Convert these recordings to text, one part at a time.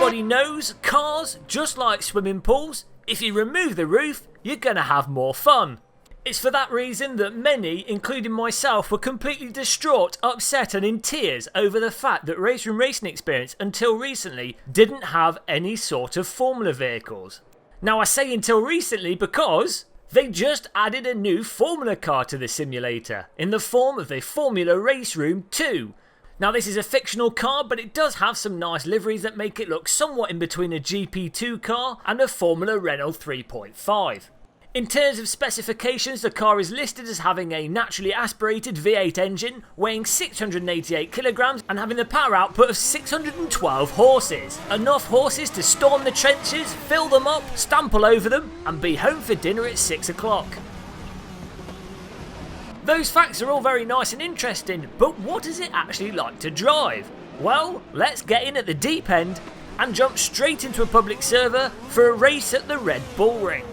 Everybody knows cars, just like swimming pools, if you remove the roof, you're gonna have more fun. It's for that reason that many, including myself, were completely distraught, upset and in tears over the fact that RaceRoom Racing Experience, until recently, didn't have any sort of Formula vehicles. Now I say until recently because they just added a new Formula car to the simulator, in the form of the Formula RaceRoom 2. Now this is a fictional car, but it does have some nice liveries that make it look somewhat in between a GP2 car and a Formula Renault 3.5. In terms of specifications, the car is listed as having a naturally aspirated V8 engine, weighing 688 kilograms and having the power output of 612 horses. Enough horses to storm the trenches, fill them up, stamp all over them and be home for dinner at 6 o'clock. Those facts are all very nice and interesting, but what is it actually like to drive? Well, let's get in at the deep end and jump straight into a public server for a race at the Red Bull Ring.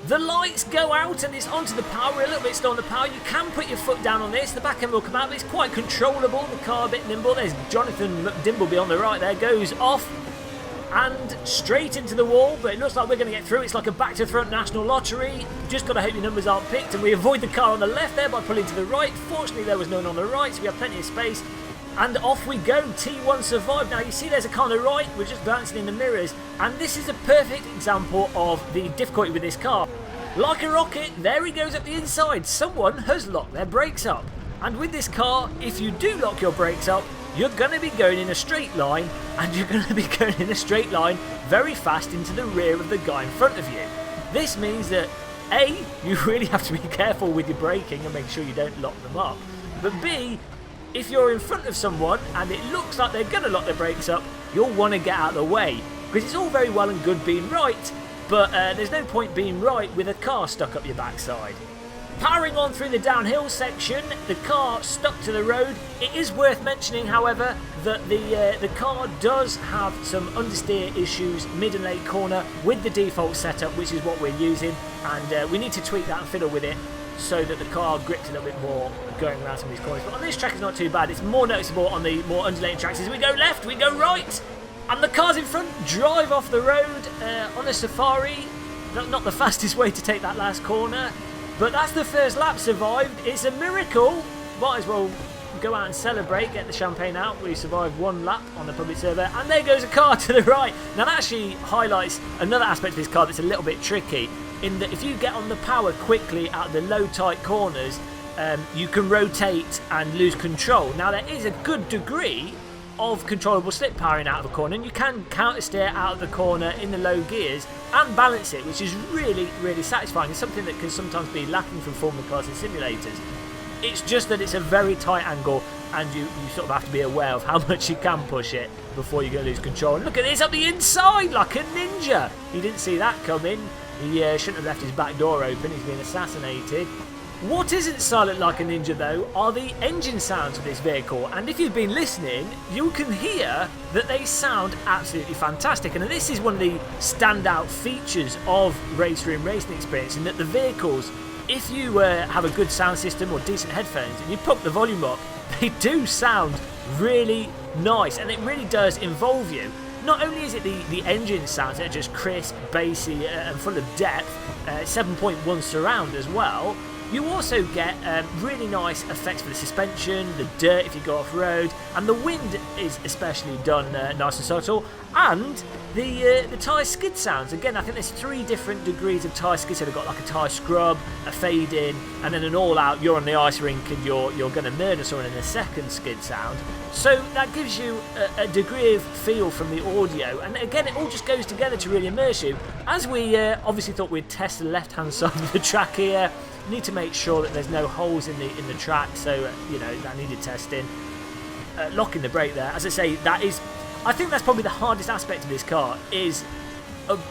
The lights go out and it's onto the power. We're a little bit slow on the power. You can put your foot down on this. The back end will come out, but it's quite controllable. The car a bit nimble. There's Jonathan McDimbleby on the right there. Goes off and straight into the wall, but it looks like we're going to get through. It's like a back to front national lottery. Just got to hope your numbers aren't picked. And we avoid the car on the left there by pulling to the right. Fortunately, there was no one on the right, so we have plenty of space. And off we go. T1 survived. Now you see there's a car on the right. We're just glancing in the mirrors. And this is a perfect example of the difficulty with this car. Like a rocket, there he goes up the inside. Someone has locked their brakes up. And with this car, if you do lock your brakes up, you're going to be going in a straight line. And you're going to be going in a straight line very fast into the rear of the guy in front of you. This means that A, you really have to be careful with your braking and make sure you don't lock them up. But B, if you're in front of someone and it looks like they're going to lock their brakes up, you'll want to get out of the way. Because it's all very well and good being right, but there's no point being right with a car stuck up your backside. Powering on through the downhill section, the car stuck to the road. It is worth mentioning, however, that the car does have some understeer issues mid and late corner with the default setup, which is what we're using, and we need to tweak that and fiddle with it so that the car grips a little bit more going around some of these corners. But on this track it's not too bad. It's more noticeable on the more undulating tracks. As we go left, we go right, and the cars in front drive off the road on a safari. Not the fastest way to take that last corner, but that's the first lap survived. It's a miracle. Might as well go out and celebrate, get the champagne out. We survived one lap on the public server, and there goes a car to the right. Now that actually highlights another aspect of this car that's a little bit tricky, in that if you get on the power quickly out of the low tight corners, you can rotate and lose control. Now there is a good degree of controllable slip powering out of a corner, and you can counter steer out of the corner in the low gears and balance it, which is really, really satisfying. It's something that can sometimes be lacking from Formula cars and simulators. It's just that it's a very tight angle, and you sort of have to be aware of how much you can push it before you're going to lose control. And look at this up the inside like a ninja. He didn't see that coming. He shouldn't have left his back door open. He's been assassinated. What isn't silent like a ninja though are the engine sounds of this vehicle, and if you've been listening you can hear that they sound absolutely fantastic. And this is one of the standout features of RaceRoom Racing Experience, in that the vehicles, if you have a good sound system or decent headphones and you pump the volume up, they do sound really nice, and it really does involve you. Not only is it the engine sounds that are just crisp, bassy and full of depth, 7.1 surround as well, you also get really nice effects for the suspension, the dirt if you go off-road, and the wind is especially done nice and subtle, and the tyre skid sounds. Again, I think there's 3 different degrees of tyre skid, so they've got like a tyre scrub, a fade in, and then an all-out, you're on the ice rink and you're going to murder someone in a second skid sound. So that gives you a degree of feel from the audio, and again it all just goes together to really immerse you. As we obviously thought we'd test the left-hand side of the track here, need to make sure that there's no holes in the track, so you know that needed testing. Locking the brake there, as I say, I think that's probably the hardest aspect of this car, is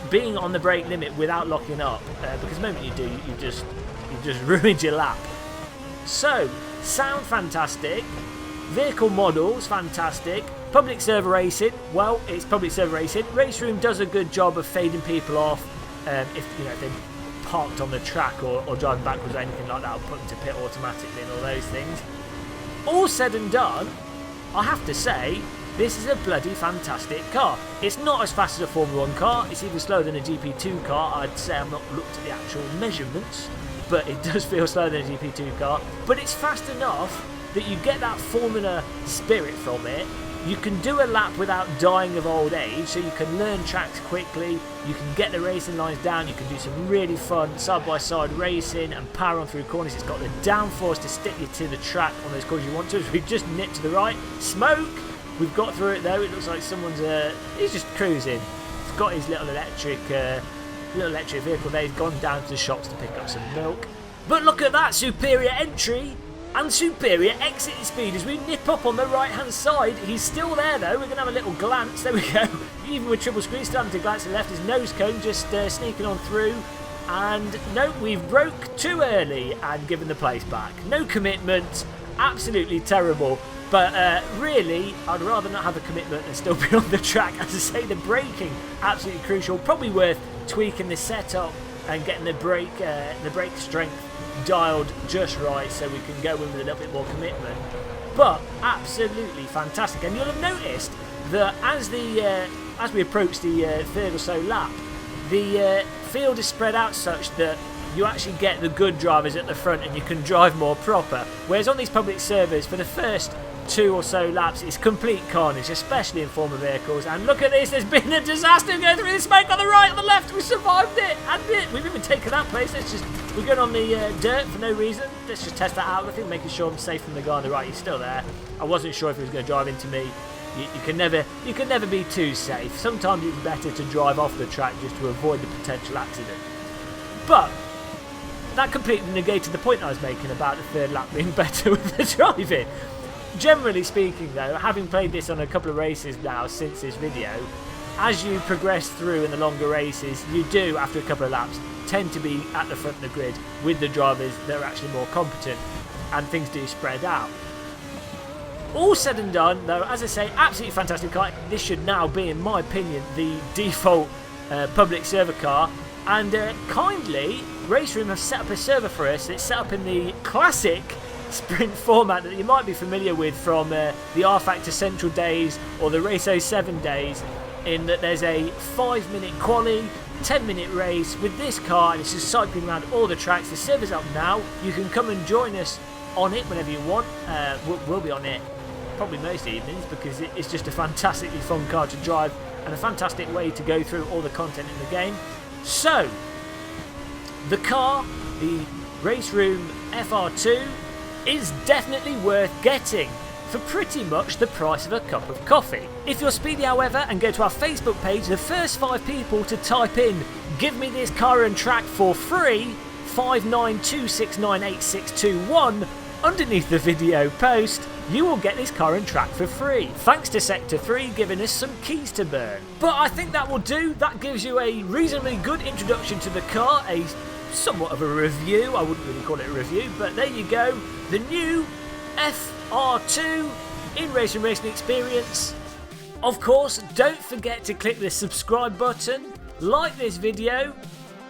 being on the brake limit without locking up, because the moment you do, you just ruined your lap. So sound fantastic, vehicle models fantastic, public server racing, well, it's public server racing. RaceRoom does a good job of fading people off if they're parked on the track or driving backwards or anything like that, or put them to pit automatically and all those things. All said and done, I have to say this is a bloody fantastic car. It's not as fast as a Formula 1 car, it's even slower than a GP2 car. I'd say I've not looked at the actual measurements, but it does feel slower than a GP2 car. But it's fast enough that you get that Formula spirit from it. You can do a lap without dying of old age, so you can learn tracks quickly, you can get the racing lines down, you can do some really fun side-by-side racing and power on through corners. It's got the downforce to stick you to the track on those corners you want to. As we've just nipped to the right. Smoke! We've got through it though. It looks like someone's, he's just cruising. He's got his little electric vehicle there. He's gone down to the shops to pick up some milk. But look at that superior entry and superior exit speed as we nip up on the right hand side. He's still there though. We're going to have a little glance. There we go. Even with triple screen, starting to glance to the left. His nose cone just sneaking on through. And no, we've broke too early and given the place back. No commitment. Absolutely terrible. But really, I'd rather not have a commitment and still be on the track. As I say, the braking, absolutely crucial. Probably worth tweaking the setup and getting the brake strength dialed just right so we can go in with a little bit more commitment. But absolutely fantastic. And you'll have noticed that as we approach the third or so lap, the field is spread out such that you actually get the good drivers at the front and you can drive more proper. Whereas on these public servers, for the first 2 or so laps, it's complete carnage, especially in former vehicles. And look at this, there's been a disaster going through the smoke on the right, on the left. We survived it, and we've even taken that place. We're going on the dirt for no reason. Let's just test that out. I think making sure I'm safe from the guy on the right. He's still there. I wasn't sure if he was going to drive into me. You can never be too safe. Sometimes it's better to drive off the track just to avoid the potential accident. But that completely negated the point I was making about the third lap being better with the driving. Generally speaking though, having played this on a couple of races now since this video, as you progress through in the longer races, you do, after a couple of laps, tend to be at the front of the grid with the drivers that are actually more competent, and things do spread out. All said and done though, as I say, absolutely fantastic car. This should now be, in my opinion, the default public server car. And kindly, RaceRoom have set up a server for us. It's set up in the classic sprint format that you might be familiar with from the R Factor Central days or the Race 07 days, in that there's a 5-minute quali, 10-minute race with this car, and it's just cycling around all the tracks. The server's up now. You can come and join us on it whenever you want. We'll be on it probably most evenings because it's just a fantastically fun car to drive and a fantastic way to go through all the content in the game. So, the car, the RaceRoom FR2, is definitely worth getting for pretty much the price of a cup of coffee. If you're speedy however and go to our Facebook page, the first 5 people to type in "give me this car and track for free" 592698621 underneath the video post, you will get this car and track for free. Thanks to Sector 3 giving us some keys to burn. But I think that will do. That gives you a reasonably good introduction to the car, a somewhat of a review. I wouldn't really call it a review, but there you go. The new FR2 in RaceRoom Racing Experience. Of course, don't forget to click the subscribe button, like this video,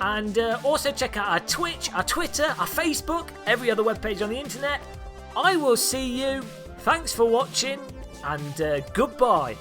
and also check out our Twitch, our Twitter, our Facebook, every other webpage on the internet. I will see you. Thanks for watching, and goodbye.